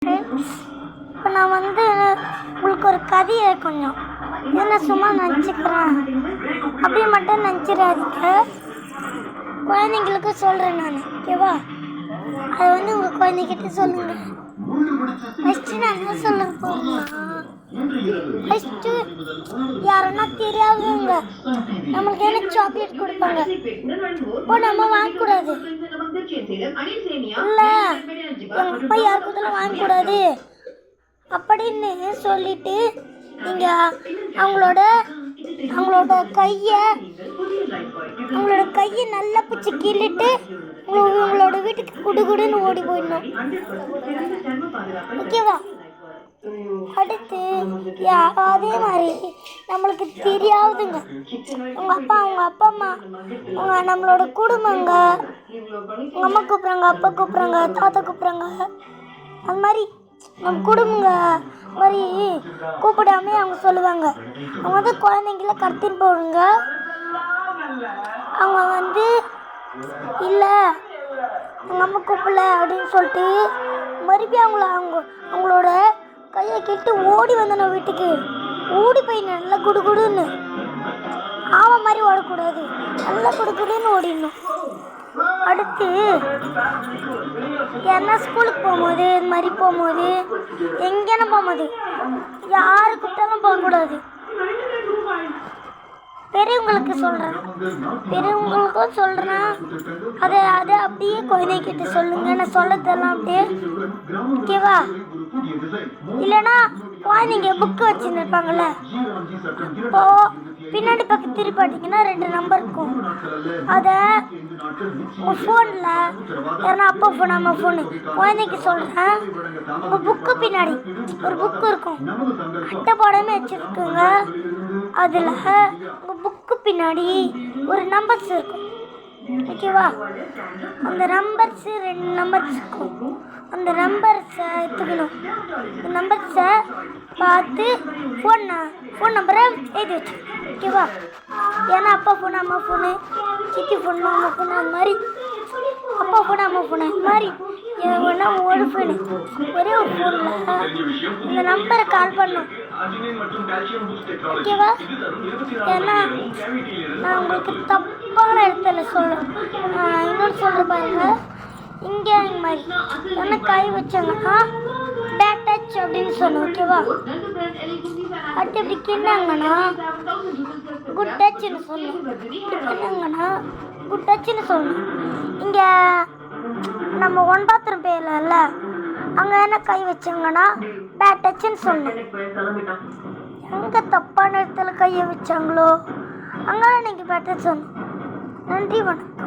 இப்போ நான் உங்களுக்கு ஒரு கதையை கொஞ்சம் என்ன சும்மா நினச்சிக்கிறேன் அப்படி மட்டும் நினச்சிடாதீங்க. குழந்தைங்களுக்கு சொல்கிறேன் நான், ஓகேவா? அதை உங்கள் குழந்தைகிட்ட சொல்லுங்கள். ஃபஸ்ட்டு நான் என்ன சொல்ல போகிறேன்னா, ஃபஸ்ட்டு யாருன்னா தெரியாதவங்க நம்மளுக்கு என்ன சாக்லேட் கொடுப்பாங்க, இப்போ நம்ம வாங்கக்கூடாது. இல்லை எங்கள் அப்பா யாருக்கு இதெல்லாம் வாங்கக்கூடாது அப்படின்னு சொல்லிட்டு நீங்கள் அவங்களோட கையை நல்லா பிடிச்சி கிள்ளிட்டு உங்களோட வீட்டுக்கு குடுகுடுன்னு ஓடி போயிடணும், ஓகேவா? அடுத்து அதே மாதிரி நம்மளுக்கு தெரியாதுங்க உங்கள் அப்பா அம்மா நம்மளோட குடும்பங்க, உங்கள் அம்மா கூப்பிட்றாங்க, அப்பா கூப்பிட்றாங்க, தாத்தா கூப்பிட்றாங்க, அது மாதிரி நம்ம குடும்பங்க மாதிரி கூப்பிடாமே அவங்க சொல்லுவாங்க. அவங்க குழந்தைங்கள கடத்தின்னு போடுங்க. அவங்க இல்லை எங்கள் அம்மா கூப்பிடல அப்படின்னு சொல்லிட்டு மறுபடியும் அவங்களோட கையை கேட்டு ஓடி வந்தணும் வீட்டுக்கு. ஓடி போய் நல்லா குடுகுடுன்னு ஆமாம் மாதிரி ஓடக்கூடாது, நல்லா குடுகுடுன்னு ஓடிடணும். அடுத்து யாருன்னா ஸ்கூலுக்கு போகும்போது இது மாதிரி போகும்போது எங்கேனா போகும்போது யாரு கூப்பிட்டாலும் போகக்கூடாது. பெரியவங்களுக்கும் சொல்கிறேன், அதை அப்படியே குழந்தைகிட்ட சொல்லுங்க. நான் சொல்லதெல்லாம் அப்படியே, ஓகேவா? இல்லைன்னா குழந்தைங்க புக்கு வச்சுன்னு இருப்பாங்கள்ல, இப்போது பின்னாடி பக்கம் திருப்பி பார்த்தீங்கன்னா 2 நம்பர் இருக்கும். அதை உங்கள் ஃபோனில் யாருன்னா அப்பா ஃபோன் அம்மா ஃபோனு குழந்தைக்கு சொல்கிறேன், உங்கள் புக்கு பின்னாடி ஒரு புக்கு இருக்கும், அட்டை போடாமல் வச்சுருக்குங்க. அதில் உங்கள் புக்கு பின்னாடி ஒரு நம்பர்ஸ் இருக்கும், ஓகேவா? அந்த நம்பர்ஸு 2 நம்பர்ஸ் இருக்கும். அந்த நம்பர்ஸை எடுத்துக்கணும். அந்த நம்பர்ஸை பார்த்து ஃபோன் நம்பரை எழுதி வச்சு, ஓகேவா? ஏன்னா அப்பா ஃபோன் அம்மா ஃபோனு, சித்தி ஃபோன் அம்மா ஃபோனு, அது மாதிரி அப்பா ஃபோன் அம்மா ஃபோனு, அது மாதிரி ஒன்றா ஒரு ஃபோனு, ஒரே ஒரு ஃபோனில் இந்த நம்பரை கால் பண்ணணும், ஓகேவா? ஏன்னா நான் உங்களுக்கு தப்பான இடத்துல இன்னொன்று சொல்கிற பாருங்க. இங்கே இந்த மாதிரி என்ன கை வச்சாங்கன்னா பேட் டச் அப்படின்னு சொன்னோம், ஓகேவா? அடுத்து இப்படி கிண்ணாங்கன்னா குட் டச்சுன்னு சொல்லணும், இப்படி கிண்ணாங்கன்னா குட் டச்சுன்னு சொல்லணும். இங்கே நம்ம 1 பாத்ரூம் பேர்ல அங்கே என்ன கை வச்சாங்கன்னா பேட் டச்சுன்னு சொல்லணும். எங்கே தப்பான இடத்துல கையை வச்சாங்களோ அங்கே நீங்கள் பேட் டச் சொல்லணும். நன்றி, வணக்கம்.